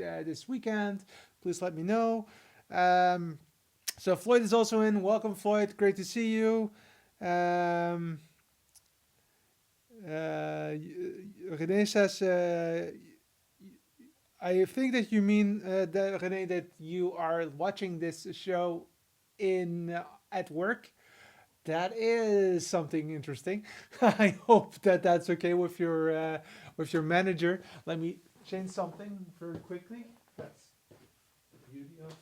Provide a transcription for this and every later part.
this weekend, please let me know. Um, so Floyd is also in. Welcome, Floyd. Great to see you. Um, Renee says, I think that you mean that Renee, that you are watching this show in at work. That is something interesting. I hope that that's okay with your manager. Let me change something very quickly. Beauty of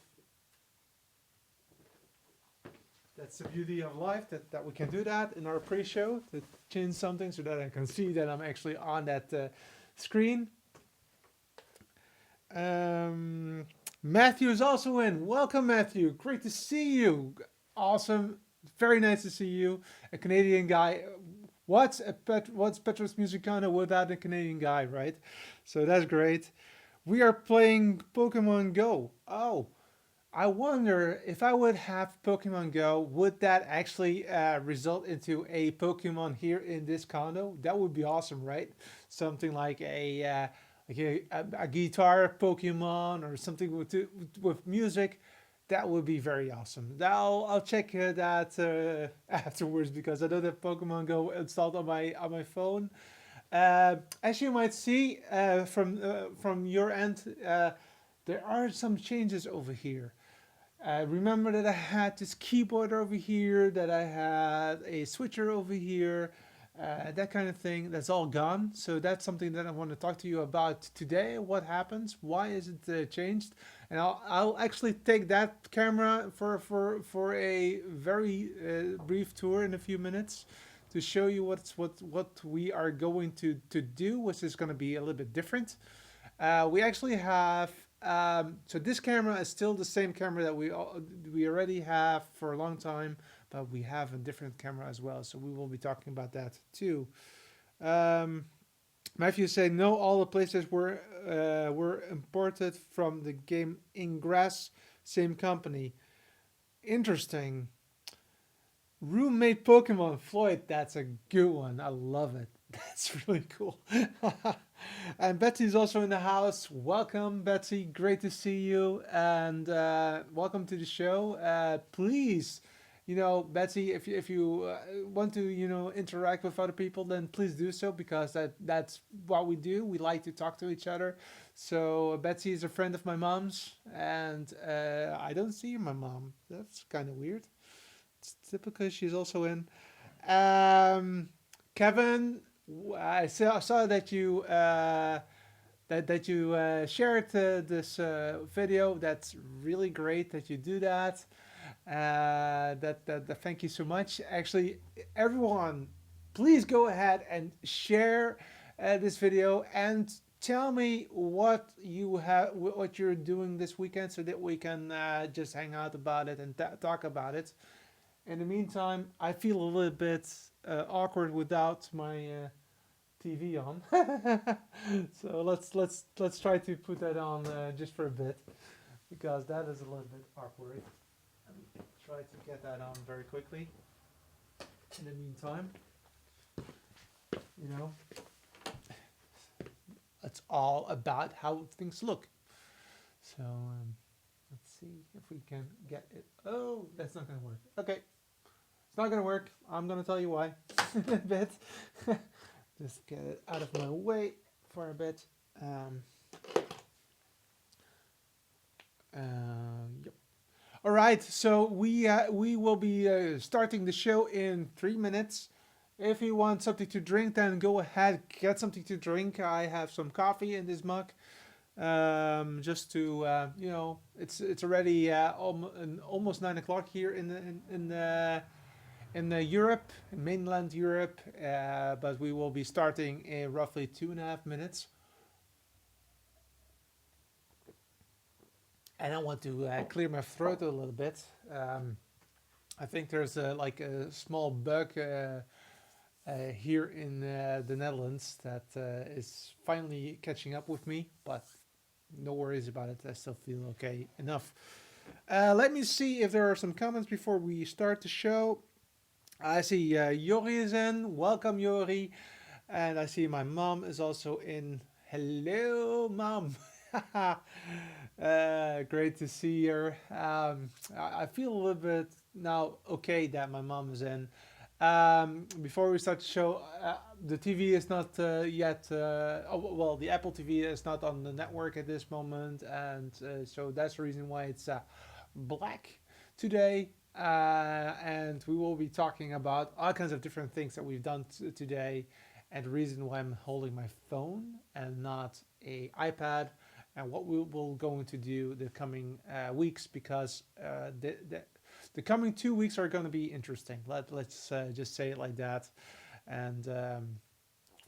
that's the beauty of life that we can do that in our pre-show to change something so that I can see that I'm actually on that screen. Um, Matthew is also in. Welcome, Matthew. Great to see you. Awesome. Very nice to see you. A Canadian guy. What's Petra's Music Condo without a Canadian guy, right? So that's great. We are playing Pokemon Go. Oh, I wonder if I would have Pokemon Go, would that actually result into a Pokemon here in this condo? That would be awesome, right? Something like a guitar Pokemon or something with music. That would be very awesome. I'll check that afterwards because I don't have Pokemon Go installed on my phone. As you might see from your end, there are some changes over here. Remember that I had this keyboard over here, that I had a switcher over here, that kind of thing. That's all gone. So that's something that I want to talk to you about today. What happens? Why is it changed? And I'll actually take that camera for a very brief tour in a few minutes to show you what we are going to do, which is going to be a little bit different. We actually have so this camera is still the same camera that we already have for a long time, but we have a different camera as well. So we will be talking about that too. Um, Matthew said no, all the places were imported from the game Ingress, same company. Interesting. Roommate Pokemon Floyd, that's a good one. I love it. That's really cool. And Betsy's also in the house. Welcome, Betsy. Great to see you, and welcome to the show. Please, Betsy, if you want to interact with other people, then please do so because that's what we do. We like to talk to each other. So Betsy is a friend of my mom's, and I don't see my mom. That's kind of weird. It's typical. She's also in. Um, Kevin, I saw that you shared this video. That's really great that you do that. Thank you so much. Actually, everyone, please go ahead and share this video and tell me what you're doing this weekend, so that we can just hang out about it and talk about it. In the meantime, I feel a little bit awkward without my TV on. So let's try to put that on just for a bit because that is a little bit awkward. Let me try to get that on very quickly. In the meantime, you know, it's all about how things look. So let's see if we can get it. Oh, that's not gonna work. Okay, it's not gonna work. I'm gonna tell you why in a bit. Just get it out of my way for a bit. Yep. All right, so we will be starting the show in 3 minutes. If you want something to drink, then go ahead, get something to drink. I have some coffee in this mug. Just to it's already almost 9 o'clock here in Europe, in mainland Europe, but we will be starting in roughly 2.5 minutes. And I want to clear my throat a little bit. I think there's like a small bug here in the Netherlands that is finally catching up with me, but no worries about it. I still feel okay enough. Let me see if there are some comments before we start the show. I see Yori is in. Welcome, Yori. And I see my mom is also in. Hello, mom. Great to see you. I feel a little bit now okay that my mom is in. Before we start the show, the TV is not yet. Well, the Apple TV is not on the network at this moment, and so that's the reason why it's black today. And we will be talking about all kinds of different things that we've done today, and the reason why I'm holding my phone and not a iPad, and what we will going to do the coming weeks because the coming 2 weeks are going to be interesting. Let's just say it like that. And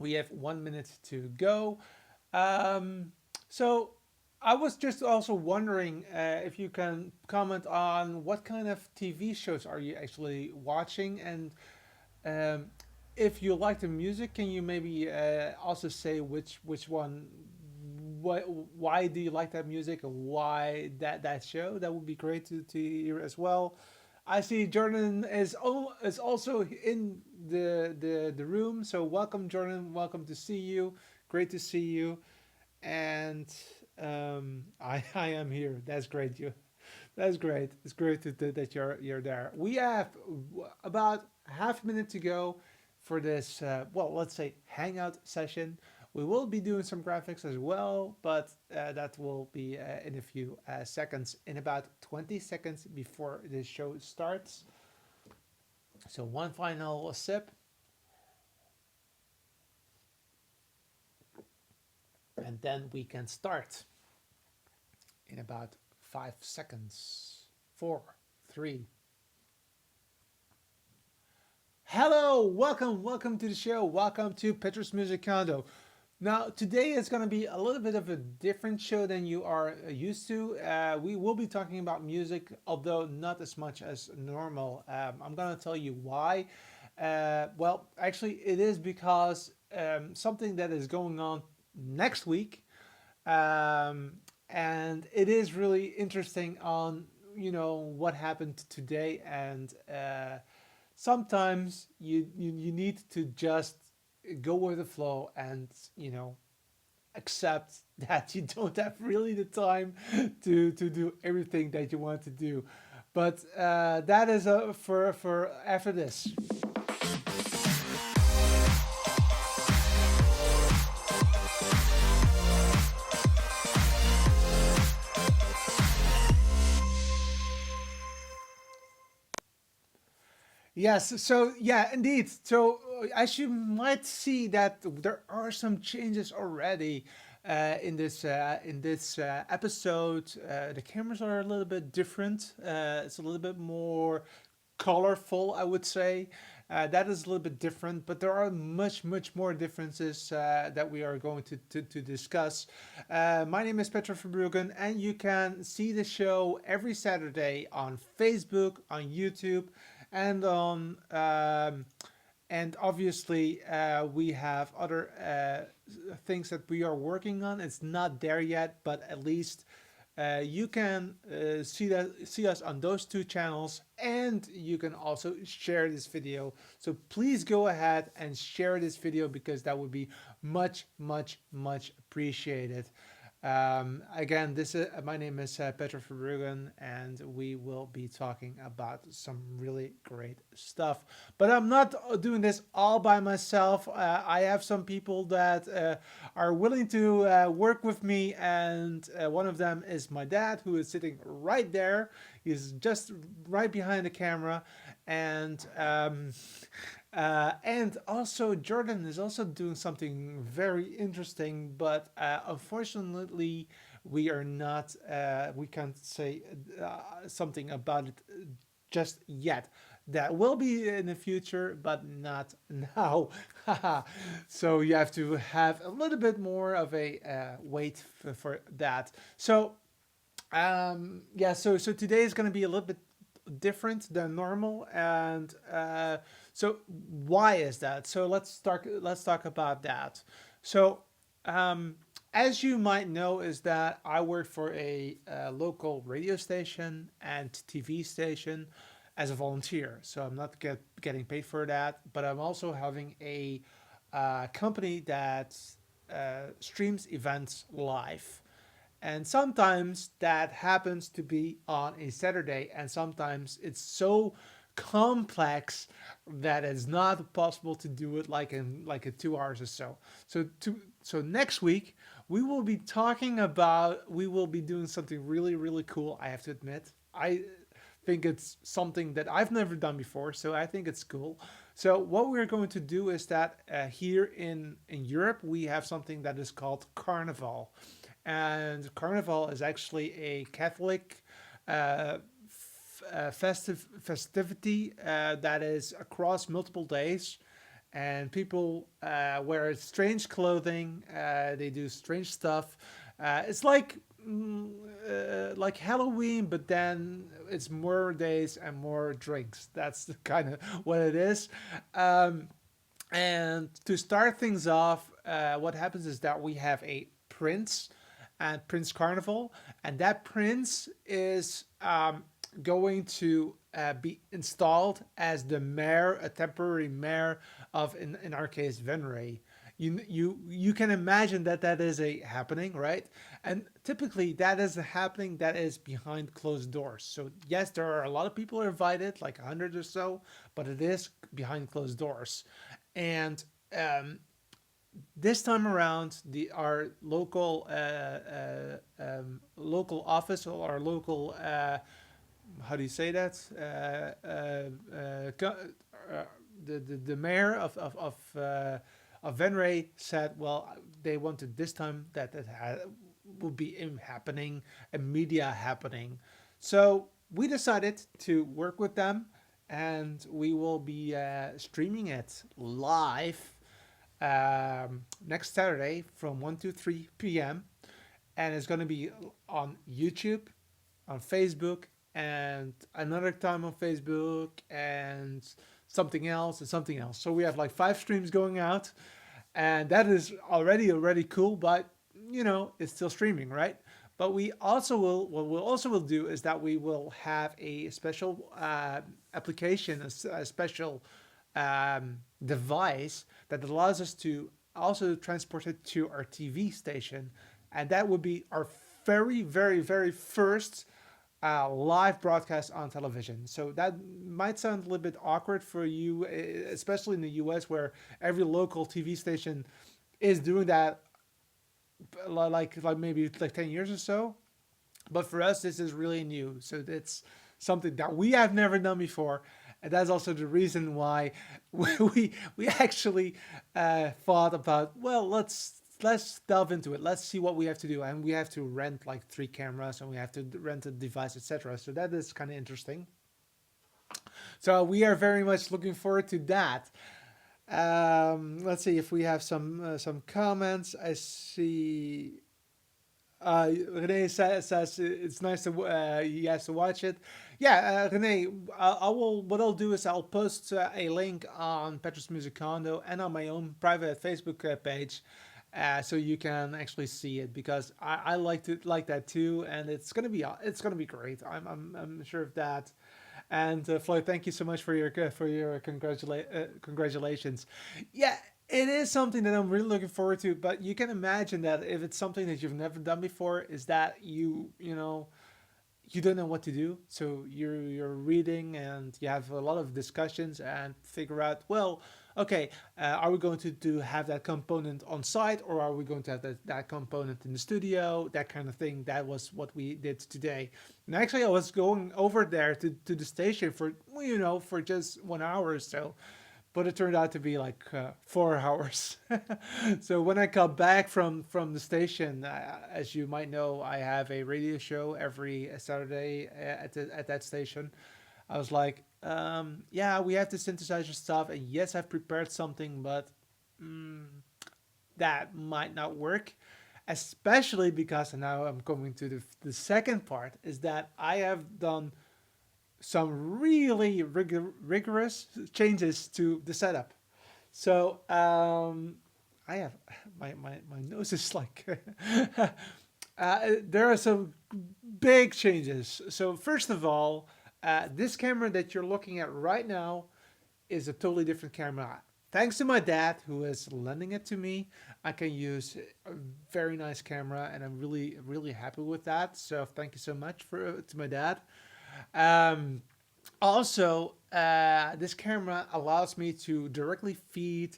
we have 1 minute to go. Um, so I was just also wondering if you can comment on what kind of TV shows are you actually watching, and um, if you like the music, can you maybe also say which one? Why do you like that music, and why that show? That would be great to hear as well. I see Jordan is also in the room. So welcome, Jordan. Welcome to see you. Great to see you. And I am here. That's great. That's great. It's great that you're there. We have about half a minute to go for this. Well, let's say hangout session. We will be doing some graphics as well, but that will be in a few seconds. In about 20 seconds before the show starts. So one final sip, and then we can start in about 5 seconds. Four, three. Hello, welcome to the show. Welcome to Petra's Music Condo. Now, today is going to be a little bit of a different show than you are used to. We will be talking about music, although not as much as normal. I'm going to tell you why. Well, actually, it is because something that is going on next week, um, and it is really interesting on what happened today, and sometimes you need to just go with the flow and accept that you don't have really the time to do everything that you want to do. But that is for after this. Yes, so yeah, indeed. So as you might see that there are some changes already in this episode. The cameras are a little bit different. It's a little bit more colorful, I would say. That is a little bit different, but there are much more differences that we are going to discuss. My name is Petra Verbruggen, and you can see the show every Saturday on Facebook, on YouTube, and on and obviously we have other things that we are working on. It's not there yet, but at least you can see us on those two channels, and you can also share this video. So please go ahead and share this video because that would be much appreciated. Again, this is my name is Petra Verbruggen, and we will be talking about some really great stuff. But I'm not doing this all by myself. I have some people that are willing to work with me, and one of them is my dad, who is sitting right there. He's just right behind the camera, and and also, Jordan is also doing something very interesting, but unfortunately, we are not. We can't say something about it just yet. That will be in the future, but not now. So you have to have a little bit more of a wait for that. So yeah, so today is going to be a little bit different than normal, and so why is that? So let's talk about that. So as you might know, is that I work for a local radio station and TV station as a volunteer. So I'm not getting paid for that, but I'm also having a company that streams events live. And sometimes that happens to be on a Saturday, and sometimes it's so complex that it's not possible to do it like in like a 2 hours or so. So next week we will be doing something really really cool. I have to admit, I think it's something that I've never done before, so I think it's cool. So what we're going to do is that here in Europe we have something that is called Carnival, and Carnival is actually a Catholic festivity that is across multiple days, and people wear strange clothing. They do strange stuff. It's like Halloween, but then it's more days and more drinks. That's the kind of what it is. Um, and to start things off, what happens is that we have a prince and Prince Carnival, and that prince is going to be installed as the mayor, a temporary mayor of, in our case, Venray. You can imagine that that is a happening, right? And typically that is a happening that is behind closed doors. So yes, there are a lot of people invited, like 100 or so, but it is behind closed doors. And this time around, the our local office, or our local how do you say that? The mayor of Venray said, well, they wanted this time that would be happening, a media happening. So we decided to work with them, and we will be streaming it live next Saturday from 1 to 3 p.m. And it's going to be on YouTube, on Facebook, and another time on Facebook, and something else, and something else. So we have like 5 streams going out, and that is already cool. But it's still streaming, right? But we also will what we'll also will do is that we will have a special application, a special device that allows us to also transport it to our TV station, and that would be our very first live broadcast on television. So that might sound a little bit awkward for you, especially in the U.S., where every local TV station is doing that, like maybe like 10 years or so. But for us, this is really new. So it's something that we have never done before, and that's also the reason why we actually thought about, well, let's delve into it. Let's see what we have to do, and we have to rent like 3 cameras, and we have to rent a device, etc. So that is kind of interesting. So we are very much looking forward to that. Let's see if we have some comments. I see. Renee says it's nice to he has to watch it. Yeah, Renee, I will. What I'll do is I'll post a link on Petra's Music Condo and on my own private Facebook page, so you can actually see it, because I like that too, and it's gonna be great. I'm sure of that. And Floyd, thank you so much for your congratulations. Yeah, it is something that I'm really looking forward to. But you can imagine that if it's something that you've never done before, is that you don't know what to do. So you're reading, and you have a lot of discussions and figure out, well, okay, are we going to have that component on site, or are we going to have that component in the studio, that kind of thing. That was what we did today. And actually I was going over there to the station for for just 1 hour or so, but it turned out to be like 4 hours. So when I got back from the station, as you might know, I have a radio show every Saturday at that station. I was like, yeah, we have to synthesize your stuff, and yes, I've prepared something, but that might not work. Especially because, and now I'm coming to the second part, is that I have done some really rigorous changes to the setup. So I have my nose is like there are some big changes. So first of all, this camera that you're looking at right now is a totally different camera. Thanks to my dad, who is lending it to me. I can use a very nice camera, and I'm really really happy with that. So thank you so much for to my dad. Um, Also, this camera allows me to directly feed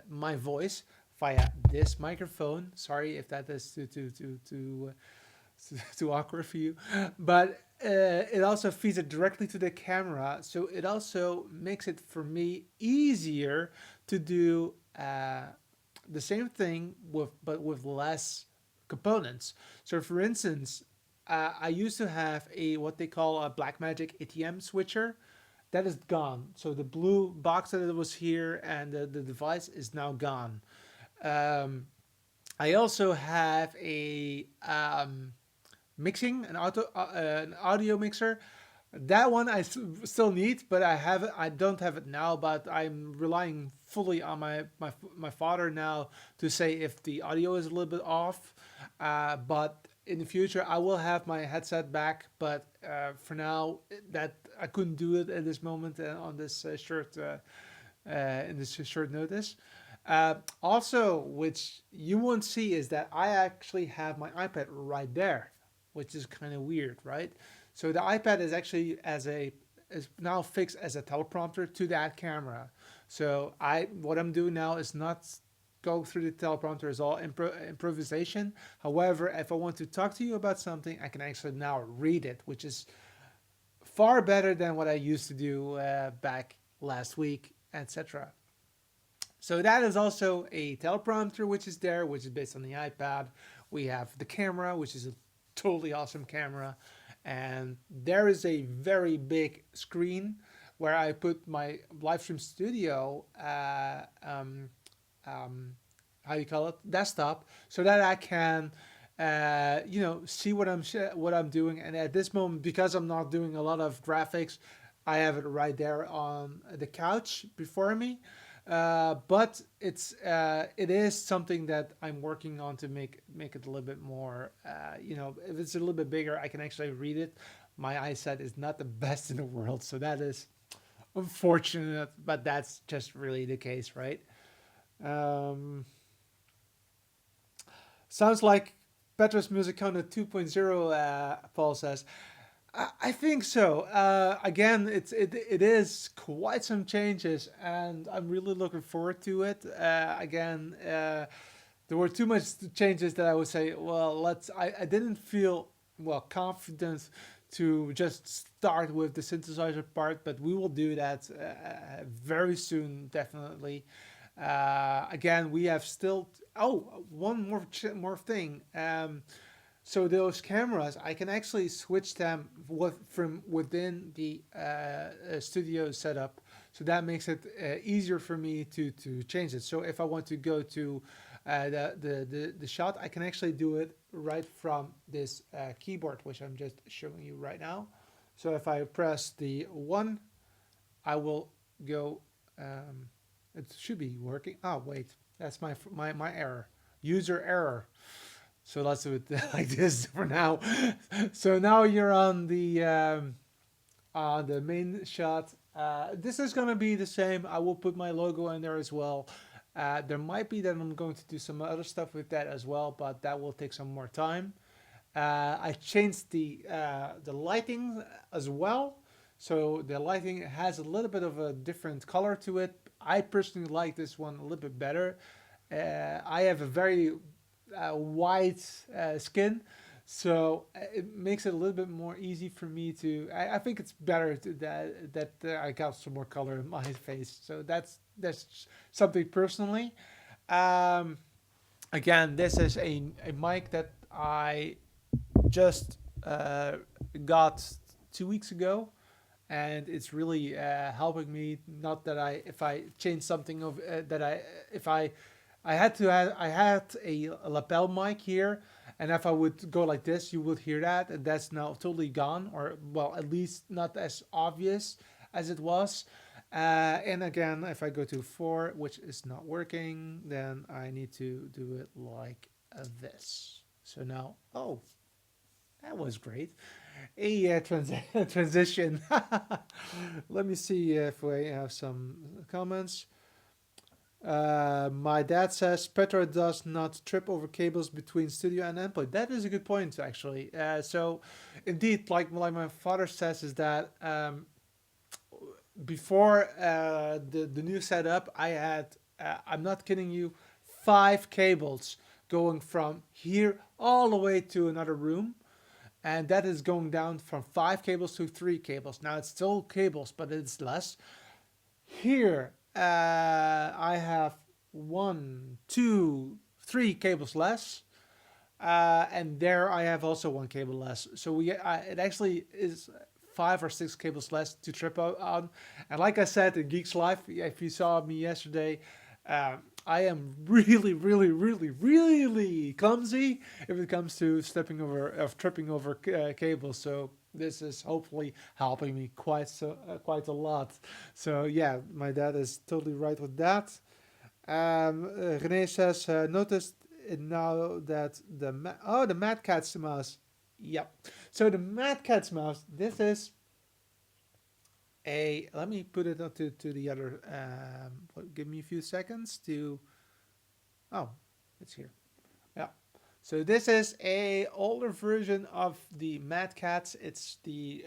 my voice via this microphone. Sorry if that is too awkward for you, but it also feeds it directly to the camera, so it also makes it for me easier to do the same thing with but with less components. So, for instance, I used to have a what they call a Blackmagic ATM switcher. That is gone. So the blue box that was here and the device is now gone. Um, I also have a mixing an audio mixer. That one still need, but I have it. I don't have it now, but I'm relying fully on my father now to say if the audio is a little bit off. But in the future, I will have my headset back. But for now, that I couldn't do it at this moment on this short in this short notice. Also, which you won't see is that I actually have my iPad right there, which is kind of weird, right? So the iPad is actually is now fixed as a teleprompter to that camera. So I what I'm doing now is not go through the teleprompter, is all improvisation. However, if I want to talk to you about something, I can actually now read it, which is far better than what I used to do back last week, etc. So that is also a teleprompter, which is there, which is based on the iPad. We have the camera, which is a totally awesome camera, and there is a very big screen where I put my live stream studio, how you call it, desktop, so that I can, see what I'm doing. And at this moment, because I'm not doing a lot of graphics, I have it right there on the couch before me. But it is something that I'm working on to make it a little bit more. If it's a little bit bigger, I can actually read it. My eyesight is not the best in the world, so that is unfortunate. But that's just really the case, right? Um, Sounds like Petra's Music Condo 2.0. Paul says. I think so. Again, it is quite some changes, and I'm really looking forward to it. Again, there were too much changes that I would say. Well, I didn't feel well confident to just start with the synthesizer part, but we will do that very soon, definitely. Again, we have still. Oh, one more thing. So those cameras, I can actually switch them from within the studio setup. So that makes it easier for me to change it. So if I want to go to the shot, I can actually do it right from this keyboard, which I'm just showing you right now. So if I press the one, I will go. It should be working. Oh wait, that's my error. User error. So let's do it like this for now. So now you're on the main shot. This is gonna be the same. I will put my logo in there as well. There might be that I'm going to do some other stuff with that as well, but that will take some more time. I changed the lighting as well. So the lighting has a little bit of a different color to it. I personally like this one a little bit better. I have a very white skin, so it makes it a little bit more easy for me to. I think it's better that I got some more color in my face. So that's something personally. Um, Again, this is a mic that I just got 2 weeks ago, and it's really helping me. Not that if I change something of that if I had to have, I had a lapel mic here, and if I would go like this, you would hear that, and that's now totally gone, or well, at least not as obvious as it was. And again, if I go to four, which is not working, then I need to do it like this. So now, oh, that was great. A transition. Let me see if we have some comments. My dad says Petra does not trip over cables between studio and endpoint. That is a good point, actually. So, indeed, like my father says, is that before the new setup, I had I'm not kidding you, 5 cables going from here all the way to another room, and that is going down from 5 cables to 3 cables. Now it's still cables, but it's less. Here, I have 1, 2, 3 cables less, and there I have also 1 cable less. So it actually is 5 or 6 cables less to trip on. And like I said in Geeks Life, if you saw me yesterday, I am really, really, really, really clumsy if it comes to stepping over, of tripping over cables. So this is hopefully helping me quite a lot. So yeah, my dad is totally right with that. Renee says, noticed it now that the Mad Cat's mouse. Yep. So the Mad Cat's mouse. This is a. Let me put it up to the other. Give me a few seconds to. Oh, it's here. Yeah. So this is a older version of the Mad Cats. It's the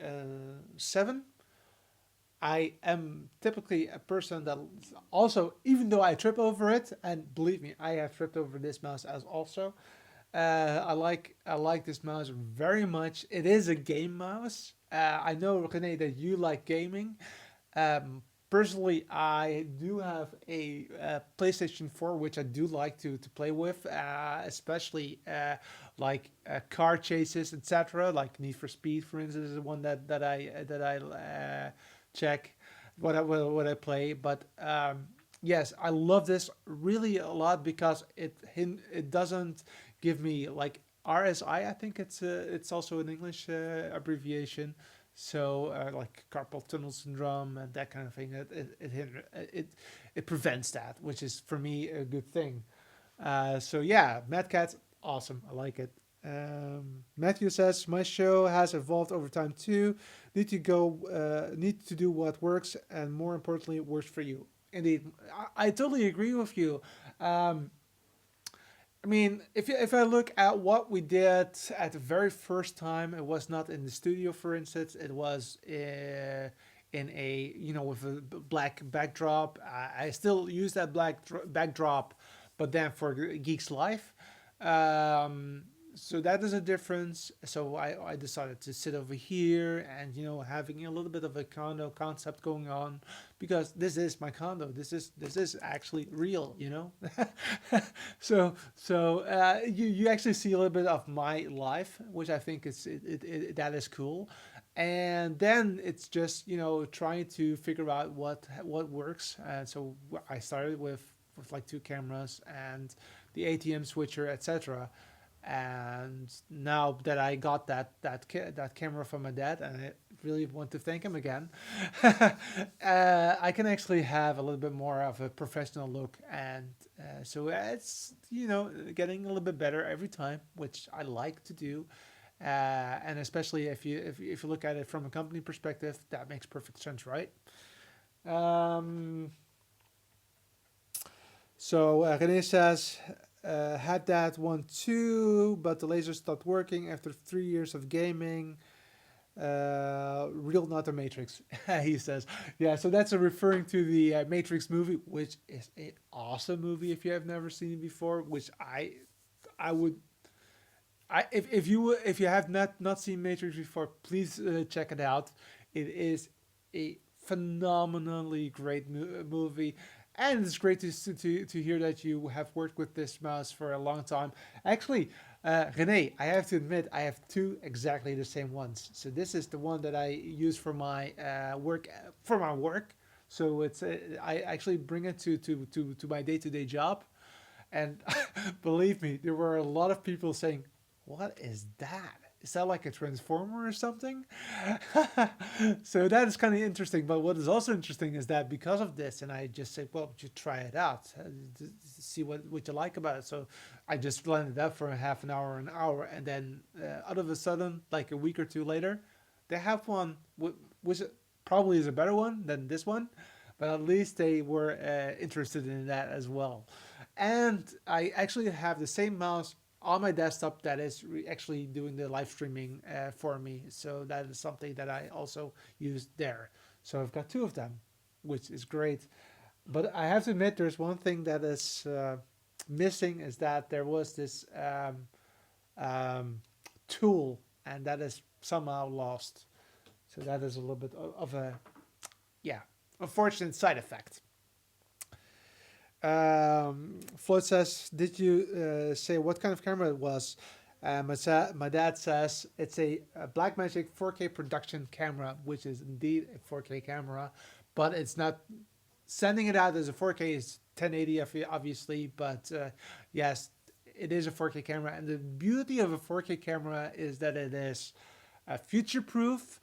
7. I am typically a person that also, even though I trip over it, and believe me, I have tripped over this mouse as also. I like this mouse very much. It is a game mouse. I know, Rene, that you like gaming. Um, Personally, I do have a PlayStation 4, which I do like to play with, especially like car chases, etc. Like Need for Speed, for instance, is the one that I check what I play. But yes, I love this really a lot because it doesn't give me like RSI. I think it's also an English abbreviation. So like carpal tunnel syndrome and that kind of thing. It prevents that, which is for me a good thing. So yeah, Mad Cat's awesome. I like it. Matthew says my show has evolved over time too. Need to do what works, and more importantly, works for you. Indeed, I totally agree with you. Um, I mean, if I look at what we did at the very first time, it was not in the studio, for instance. It was in a with a black backdrop. I still use that backdrop, but then for Geeks Life. Um, so that is a difference. So I decided to sit over here and having a little bit of a condo concept going on because this is my condo. This is actually real. You actually see a little bit of my life, which I think that is cool. And then it's just trying to figure out what works. And so I started with like 2 cameras and the ATM switcher, etc. And now that I got that camera from my dad, and I really want to thank him again, I can actually have a little bit more of a professional look, and so it's getting a little bit better every time, which I like to do. And especially if you look at it from a company perspective, that makes perfect sense, right? Um, so René says, had that one too, but the laser stopped working after 3 years of gaming. Real, not a Matrix, he says. Yeah, so that's a referring to the Matrix movie, which is an awesome movie if you have never seen it before. Which I would, if you have not seen Matrix before, please check it out. It is a phenomenally great movie, and it's great to hear that you have worked with this mouse for a long time. Actually, Renee, I have to admit I have two exactly the same ones. So this is the one that I use for my work. So I actually bring it to my day-to-day job, and believe me, there were a lot of people saying, "What is that? Is that like a transformer or something?" So that is kind of interesting. But what is also interesting is that because of this, and I just said, "Well, you try it out, see what you like about it." So I just lined it up for a half an hour, and then out of a sudden, like a week or two later, they have one which probably is a better one than this one, but at least they were interested in that as well. And I actually have the same mouse on my desktop that is actually doing the live streaming for me. So that is something that I also use there. So I've got two of them, which is great. But I have to admit, there's one thing that is missing is that there was this um, tool, and that is somehow lost. So that is a little bit of a, yeah, unfortunate side effect. Floyd says, "Did you say what kind of camera it was?" My dad says it's a Blackmagic 4K production camera, which is indeed a 4K camera, but it's not sending it out as a 4K is 1080 obviously, but yes, it is a 4K camera. And the beauty of a 4K camera is that it is future proof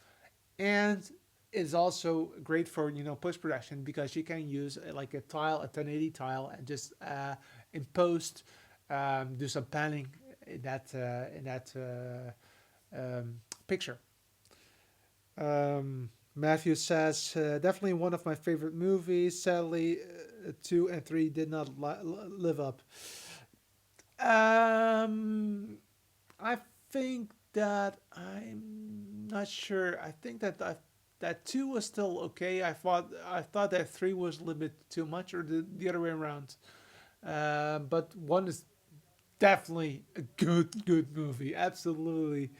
and is also great for post production because you can use like a tile, a 1080 tile, and just in post do some panning in that picture. Matthew says definitely one of my favorite movies. Sadly, 2 and 3 did not live up. I think that I'm not sure. I think that 2 was still okay. I thought that 3 was a little bit too much, or the other way around. But 1 is definitely a good movie. Absolutely.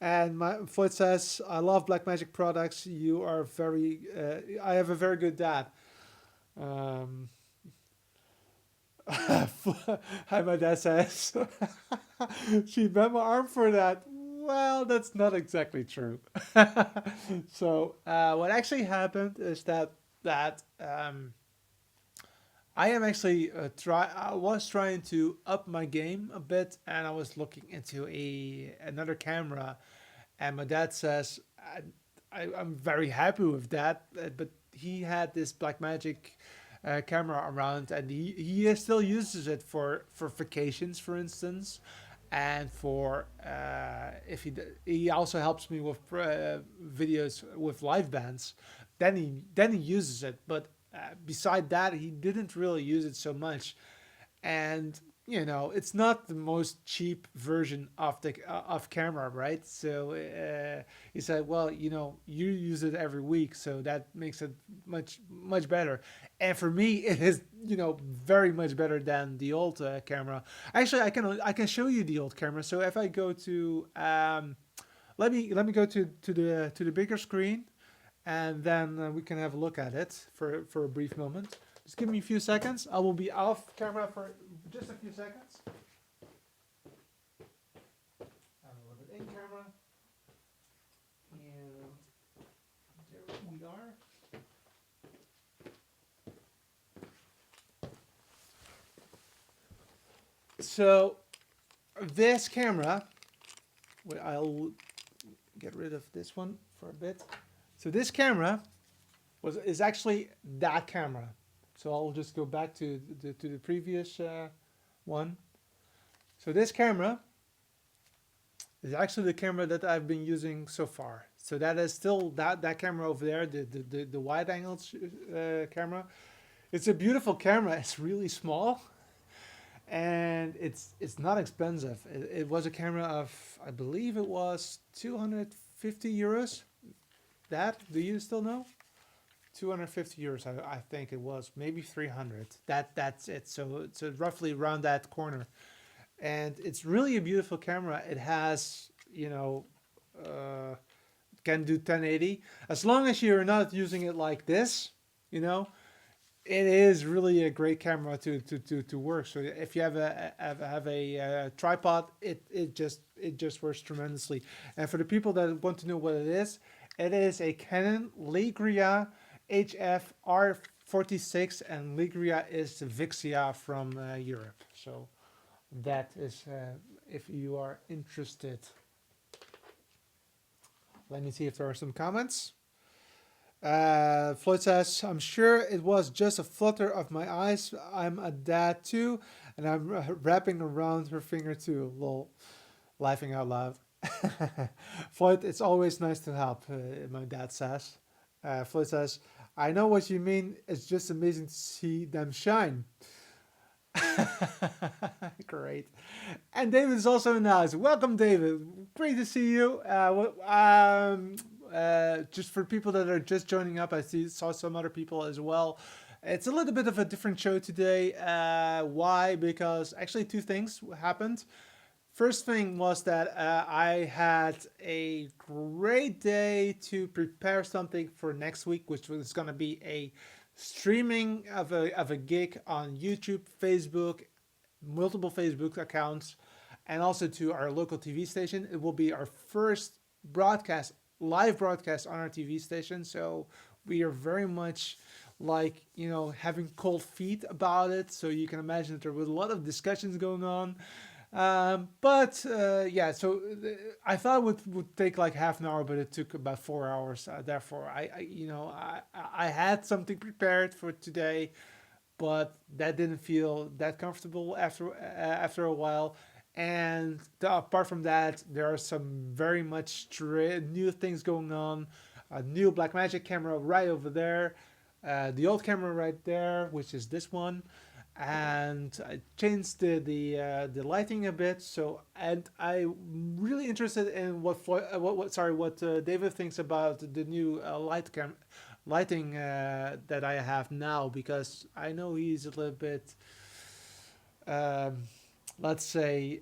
And my Floyd says, "I love Black Magic products. You are very. I have a very good dad." Um, Hi, my dad says. She bent my arm for that. Well, that's not exactly true. So what actually happened is that I am actually I was trying to up my game a bit, and I was looking into another camera, and my dad says I'm very happy with that, but he had this Blackmagic camera around, and he still uses it for vacations, for instance, and for if he also helps me with videos with live bands. Then he uses it, but beside that, he didn't really use it so much, and it's not the most cheap version of the of camera, right? So he said, well, you use it every week, so that makes it much better. And for me, it is very much better than the old camera. Actually, I can show you the old camera. So if I go to let me go to the bigger screen, and then we can have a look at it for a brief moment. Just give me a few seconds. I will be off camera for just a few seconds. And a little bit in camera. And there we are. So this camera, I'll get rid of this one for a bit. So this camera is actually that camera. So I'll just go back to the previous one. So this camera is actually the camera that I've been using so far. So that is still that camera over there, the wide angle camera. It's a beautiful camera. It's really small, and it's not expensive. It was a camera of, I believe it was 250 euros. Do you still know? 250 euros, I think it was, maybe 300. That's it. So roughly around that corner, and it's really a beautiful camera. It has can do 1080 as long as you're not using it like this. It is really a great camera to work. So if you have a tripod, it just works tremendously. And for the people that want to know what it is a Canon Ligria HF R46, and Ligria is the Vixia from Europe. So that is if you are interested. Let me see if there are some comments. Floyd says, "I'm sure it was just a flutter of my eyes. I'm a dad too, and I'm wrapping around her finger too." Lol, laughing out loud. Floyd, it's always nice to help. My dad says. Floyd says, I know what you mean. It's just amazing to see them shine. Great. And David is also in the house. Welcome, David. Great to see you. Just for people that are just joining up, saw some other people as well. It's a little bit of a different show today. Why? Because actually, two things happened. First thing was that I had a great day to prepare something for next week, which was going to be a streaming of a gig on YouTube, Facebook, multiple Facebook accounts, and also to our local TV station. It will be our first broadcast, live broadcast on our TV station. So we are very much like, having cold feet about it. So you can imagine that there was a lot of discussions going on. But yeah, so I thought it would take like half an hour, but it took about 4 hours. Therefore, I had something prepared for today, but that didn't feel that comfortable after a while. And apart from that, there are some very much new things going on. A new Blackmagic camera right over there, the old camera right there, which is this one, and I changed the lighting a bit. So, and I'm really interested in what David thinks about the new lighting that I have now, because I know he's a little bit. Um, let's say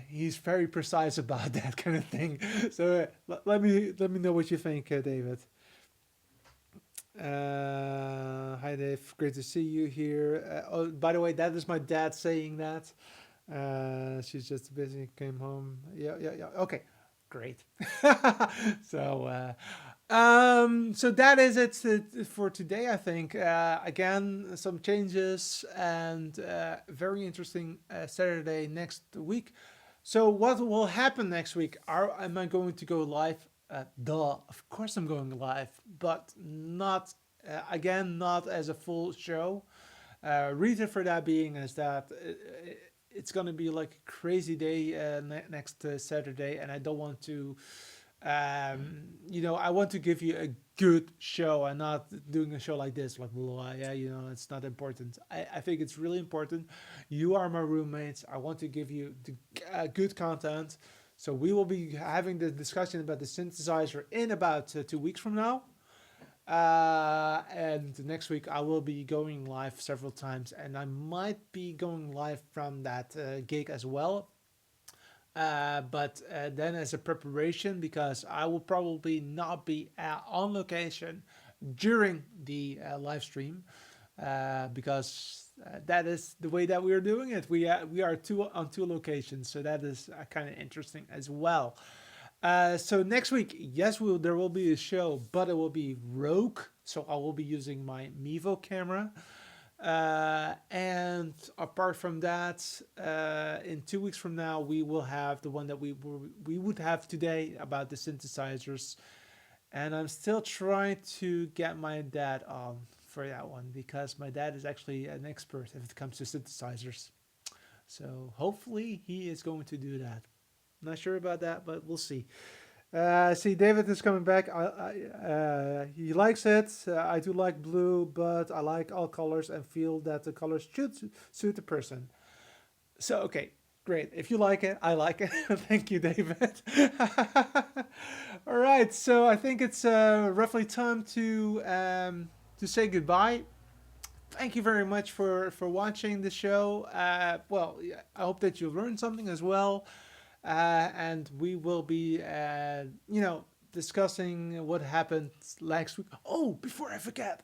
he's very precise about that kind of thing. So let me know what you think, David. Hi Dave, great to see you here. Oh, by the way, that is my dad saying that. She's just busy, came home. Yeah, yeah, yeah. Okay, great. So that is it for today. I think again some changes and very interesting Saturday next week. So what will happen next week? Am I going to go live? Duh, of course I'm going live, but not again, not as a full show. Reason for that being is that it's gonna be like a crazy day next Saturday, and I don't want to. I want to give you a good show and not doing a show like this, like, blah, yeah, it's not important. I think it's really important. You are my roommates. I want to give you good content. So we will be having the discussion about the synthesizer in about 2 weeks from now. And next week I will be going live several times, and I might be going live from that gig as well. But then as a preparation, because I will probably not be on location during the live stream, because that is the way that we are doing it. We are on two locations, so that is kind of interesting as well. So next week, yes, there will be a show, but it will be Rogue. So I will be using my Mevo camera. And apart from that, in 2 weeks from now, we will have the one that we would have today about the synthesizers. And I'm still trying to get my dad on for that one, because my dad is actually an expert if it comes to synthesizers. So hopefully he is going to do that. Not sure about that, but we'll see. See, David is coming back. He likes it. I do like blue, but I like all colors and feel that the colors should suit the person. So, okay, great. If you like it, I like it. Thank you, David. All right, so I think it's roughly time to say goodbye. Thank you very much for watching the show. Well, yeah, I hope that you learned something as well. And we will be, discussing what happened last week. Oh, before I forget,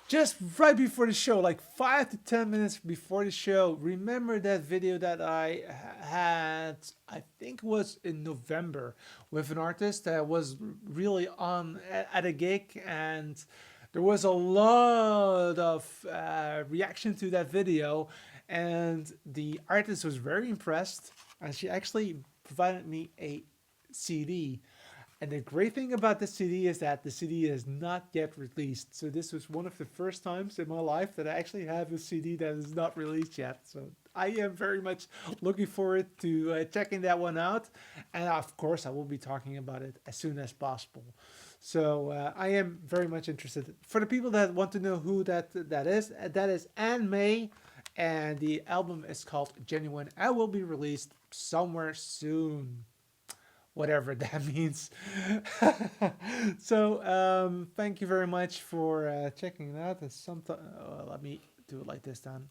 just right before the show, like 5 to 10 minutes before the show, remember that video that I had, I think it was in November, with an artist that was really on at a gig, and there was a lot of reaction to that video, and the artist was very impressed, and she actually provided me a CD. And the great thing about the CD is that the CD is not yet released. So this was one of the first times in my life that I actually have a CD that is not released yet. So I am very much looking forward to checking that one out. And of course, I will be talking about it as soon as possible. So I am very much interested. For the people that want to know who that is Anne May, and the album is called Genuine. I will be released somewhere soon, whatever that means. So thank you very much for checking it out. Let me do it like this then.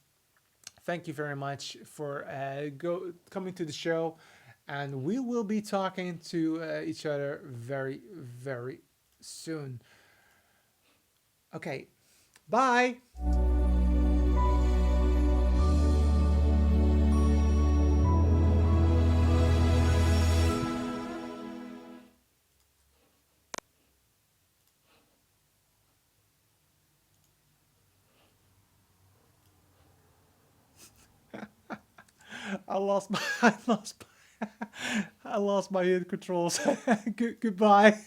Thank you very much for coming to the show, and we will be talking to each other very very soon. Okay, bye. I lost my I lost my hand controls. Goodbye.